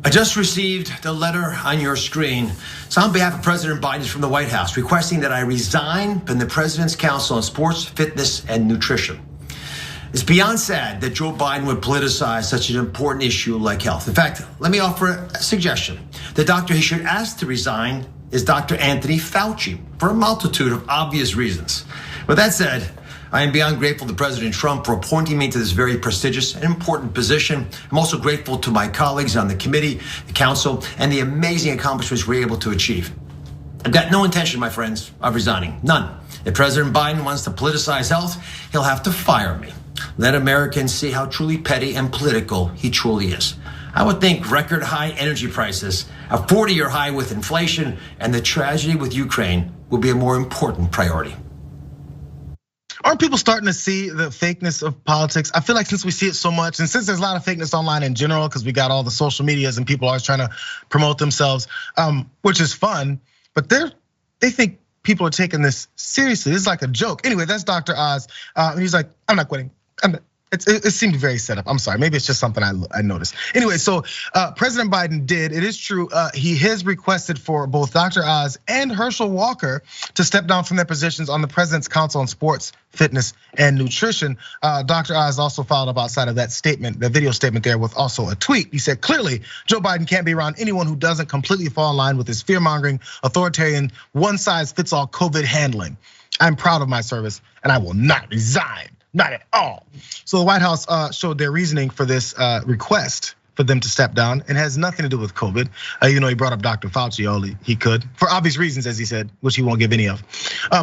I just received the letter on your screen. It's on behalf of President Biden from the White House requesting that I resign from the President's Council on Sports, Fitness, and Nutrition. It's beyond sad that Joe Biden would politicize such an important issue like health. In fact, let me offer a suggestion. The doctor he should ask to resign is Dr. Anthony Fauci for a multitude of obvious reasons. With that said, I am beyond grateful to President Trump for appointing me to this very prestigious and important position. I'm also grateful to my colleagues on the committee, the council, and the amazing accomplishments we're able to achieve. I've got no intention, my friends, of resigning. None. If President Biden wants to politicize health, he'll have to fire me. Let Americans see how truly petty and political he truly is. I would think record high energy prices, a 40-year high with inflation, and the tragedy with Ukraine will be a more important priority. Aren't people starting to see the fakeness of politics? I feel like since we see it so much, and since there's a lot of fakeness online in general, because we got all the social medias and people always trying to promote themselves, which is fun, but they think people are taking this seriously. This is like a joke. Anyway, that's Dr. Oz, and he's like, I'm not quitting. It seemed very set up. I'm sorry, maybe it's just something I noticed. Anyway, so President Biden did, it is true, he has requested for both Dr. Oz and Herschel Walker to step down from their positions on the President's Council on Sports, Fitness, and Nutrition. Dr. Oz also followed up outside of that statement, the video statement there, with also a tweet. He said, clearly, Joe Biden can't be around anyone who doesn't completely fall in line with his fear-mongering, authoritarian, one-size-fits-all COVID handling. I'm proud of my service, and I will not resign. Not at all. So the White House showed their reasoning for this request for them to step down, and has nothing to do with COVID. He brought up Dr. Fauci all he could, for obvious reasons, as he said, which he won't give any of.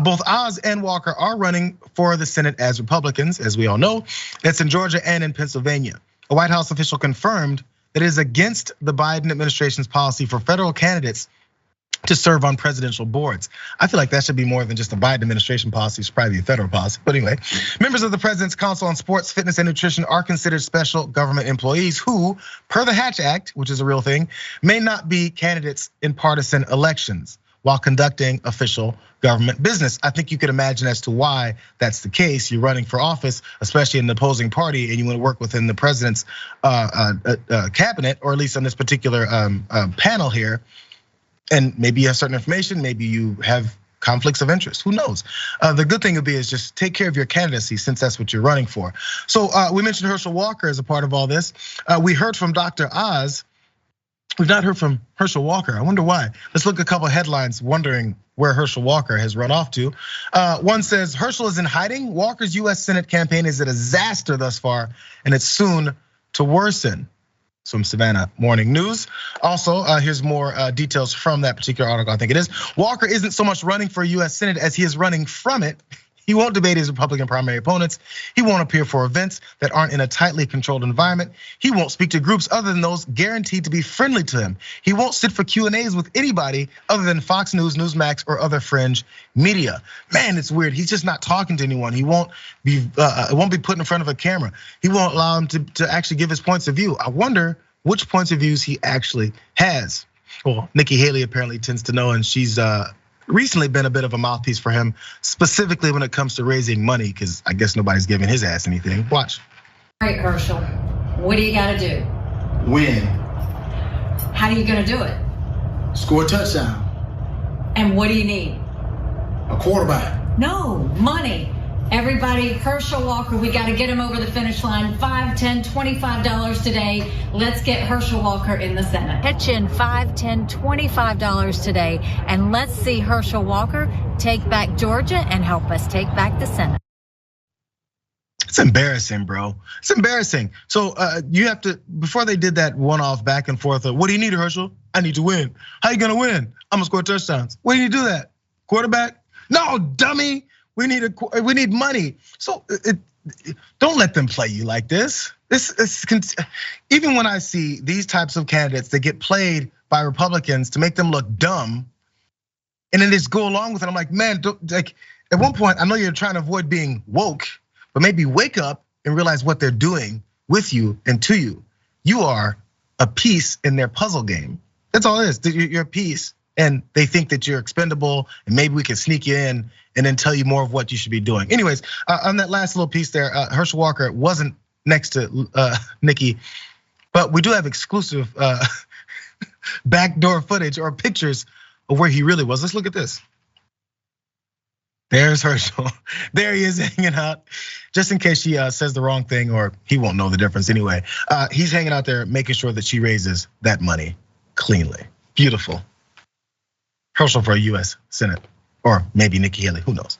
Both Oz and Walker are running for the Senate as Republicans, as we all know. That's in Georgia and in Pennsylvania. A White House official confirmed that it is against the Biden administration's policy for federal candidates to serve on presidential boards. I feel like that should be more than just a Biden administration policy, it's probably a federal policy. But anyway, members of the President's Council on Sports, Fitness, and Nutrition are considered special government employees who, per the Hatch Act, which is a real thing, may not be candidates in partisan elections while conducting official government business. I think you could imagine as to why that's the case. You're running for office, especially in the opposing party, and you want to work within the president's cabinet, or at least on this particular panel here. And maybe you have certain information, maybe you have conflicts of interest, who knows? The good thing would be is just take care of your candidacy, since that's what you're running for. So we mentioned Herschel Walker as a part of all this. We heard from Dr. Oz. We've not heard from Herschel Walker. I wonder why. Let's look at a couple of headlines wondering where Herschel Walker has run off to. One says, Herschel is in hiding. Walker's US Senate campaign is a disaster thus far, and it's soon to worsen. From Savannah Morning News. Also, here's more details from that particular article, I think it is. Walker isn't so much running for US Senate as he is running from it. He won't debate his Republican primary opponents. He won't appear for events that aren't in a tightly controlled environment. He won't speak to groups other than those guaranteed to be friendly to him. He won't sit for Q&As with anybody other than Fox News, Newsmax, or other fringe media. Man, it's weird. He's just not talking to anyone. He won't be put in front of a camera. He won't allow him to actually give his points of view. I wonder which points of views he actually has. Well, Nikki Haley apparently tends to know, and she's recently been a bit of a mouthpiece for him, specifically when it comes to raising money, because I guess nobody's giving his ass anything. Watch. All right, Herschel, what do you gotta do? Win. How are you gonna do it? Score a touchdown. And what do you need? A quarterback. No, money. Everybody, Herschel Walker, we gotta get him over the finish line. $5, $10, $25 today. Let's get Herschel Walker in the Senate. Pitch in $5, $10, $25 today, and let's see Herschel Walker take back Georgia and help us take back the Senate. It's embarrassing, bro. It's embarrassing. So you have to, before they did that one-off back and forth of, what do you need, Herschel? I need to win. How you gonna win? I'm gonna score touchdowns. What do you do that? Quarterback? No, dummy. We need money. So don't let them play you like this. Even when I see these types of candidates that get played by Republicans to make them look dumb, and then just go along with it, I'm like, man, like at one point, I know you're trying to avoid being woke, but maybe wake up and realize what they're doing with you and to you. You are a piece in their puzzle game. That's all it is. You're a piece. And they think that you're expendable, and maybe we can sneak you in and then tell you more of what you should be doing. Anyways, on that last little piece there, Herschel Walker wasn't next to Nikki, but we do have exclusive backdoor footage or pictures of where he really was. Let's look at this. There's Herschel. There he is hanging out. Just in case she says the wrong thing, or he won't know the difference anyway. He's hanging out there making sure that she raises that money cleanly. Beautiful. Herschel for a US Senate, or maybe Nikki Haley, who knows?